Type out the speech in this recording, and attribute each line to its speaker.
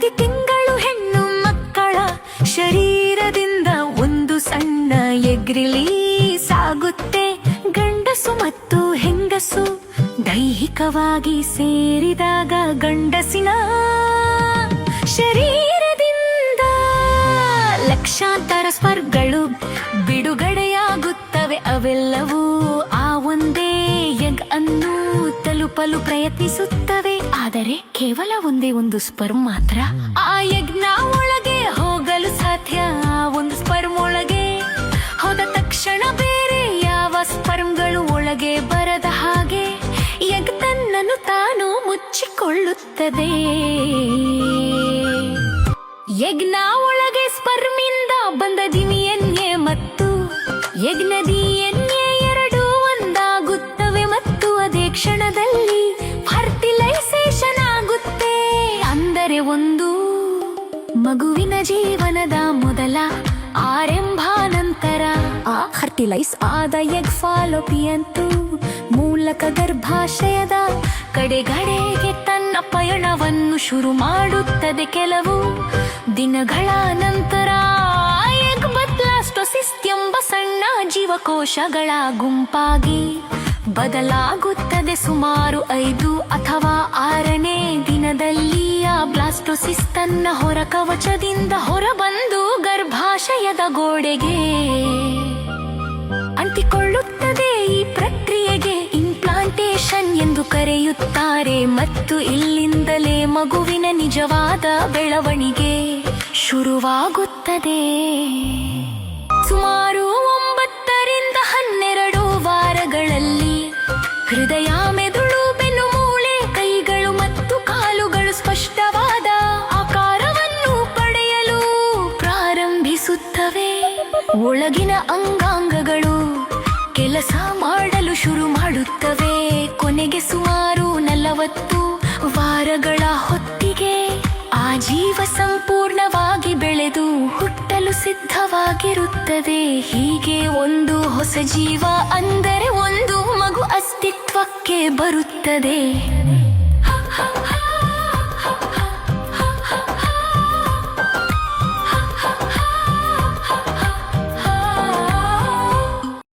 Speaker 1: ಪ್ರತಿ ತಿಂಗಳು ಹೆಣ್ಣು ಮಕ್ಕಳ ಶರೀರದಿಂದ ಒಂದು ಸಣ್ಣ ಎಗ್ ರಿಲೀಸ್ ಆಗುತ್ತೆ. ಗಂಡಸು ಮತ್ತು ಹೆಂಗಸು ದೈಹಿಕವಾಗಿ ಸೇರಿದಾಗ ಗಂಡಸಿನ ಶರೀರದಿಂದ ಲಕ್ಷಾಂತರ ಸ್ಪರ್ಗಳು ಬಿಡುಗಡೆಯಾಗುತ್ತವೆ. ಅವೆಲ್ಲವೂ ಆ ಒಂದೇ ಎಗ್ ಅನ್ನು ತಲುಪಲು ಪ್ರಯತ್ನಿಸುತ್ತವೆ. ಆದರೆ ಕೇವಲ ಒಂದೇ ಒಂದು ಸ್ಪರ್ಮ್ ಮಾತ್ರ ಆ ಎಗ್ ನ ಒಳಗೆ ಹೋಗಲು ಸಾಧ್ಯ. ಆ ಒಂದು ಸ್ಪರ್ಮ್ ಒಳಗೆ ಹೋದ ತಕ್ಷಣ ಬೇರೆ ಯಾವ ಸ್ಪರ್ಮ್ಗಳು ಒಳಗೆ ಬರದ ಹಾಗೆ ಎಗ್ ತನ್ನನ್ನು ತಾನು ಮುಚ್ಚಿಕೊಳ್ಳುತ್ತದೆ. ಎಗ್ ನ ಒಳಗೆ ಸ್ಪರ್ಮಿಂದ ಬಂದ DNA ಮತ್ತು ಎಗ್ ನ DNA ಎರಡೂ ಒಂದಾಗುತ್ತವೆ ಮತ್ತು ಅದೇ ಕ್ಷಣದಲ್ಲಿ ಫರ್ಟಿಲೈಸೇಷನ್ ಆಗುತ್ತೆ. ಅಂದರೆ ಒಂದು ಮಗುವಿನ ಜೀವನದ ಮೊದಲ ಆರಂಭ. ನಂತರ ಆ ಫರ್ಟಿಲೈಸ್ ಆದ ಎಗ್ ಫಾಲೋಪಿಯಂತು ಮೂಲಕ ಗರ್ಭಾಶಯದ ಕಡೆಗೆ ತನ್ನ ಪಯಣವನ್ನು ಶುರು ಮಾಡುತ್ತದೆ. ಕೆಲವು ದಿನಗಳ ನಂತರ ಎಗ್ ಬ್ಲಾಸ್ಟೋಸಿಸ್ಟ್ ಎಂಬ ಸಣ್ಣ ಜೀವಕೋಶಗಳ ಗುಂಪಾಗಿ ಬದಲಾಗುತ್ತದೆ. ಸುಮಾರು 5 ಅಥವಾ 6ನೇ ದಿನದಲ್ಲಿ ಆ ಬ್ಲಾಸ್ಟೋಸಿಸ್ಟ್ ತನ್ನ ಹೊರ ಕವಚದಿಂದ ಹೊರಬಂದು ಗರ್ಭಾಶಯದ ಗೋಡೆಗೆ ಅಂಟಿಕೊಳ್ಳುತ್ತದೆ. ಈ ಪ್ರಕ್ರಿಯೆಗೆ ಇಂಪ್ಲಾಂಟೇಶನ್ ಎಂದು ಕರೆಯುತ್ತಾರೆ ಮತ್ತು ಇಲ್ಲಿಂದಲೇ ಮಗುವಿನ ನಿಜವಾದ ಬೆಳವಣಿಗೆ ಶುರುವಾಗುತ್ತದೆ. ಸುಮಾರು 9 ರಿಂದ 12 ವಾರಗಳಲ್ಲಿ ಹೃದಯ, ಮೆದುಳು, ಬೆನ್ನು ಮೂಳೆ, ಕೈಗಳು ಮತ್ತು ಕಾಲುಗಳು ಸ್ಪಷ್ಟವಾದ ಆಕಾರವನ್ನು ಪಡೆಯಲು ಪ್ರಾರಂಭಿಸುತ್ತವೆ. ಒಳಗಿನ ಅಂಗಾಂಗಗಳು ಕೆಲಸ ಮಾಡಲು ಶುರು ಮಾಡುತ್ತವೆ. ಕೊನೆಗೆ ಸುಮಾರು 40 ವಾರಗಳ ಹೊತ್ತಿಗೆ ಆ ಜೀವ ಸಂಪೂರ್ಣವಾಗಿ ಬೆಳೆದು ಹುಟ್ಟಲು ಸಿದ್ಧವಾಗಿರುತ್ತದೆ. ಹೀಗೆ ಒಂದು ಹೊಸ ಜೀವ, ಅಂದರೆ ಒಂದು ಮಗು ಅಸ್ತಿತ್ವಕ್ಕೆ ಬರುತ್ತದೆ.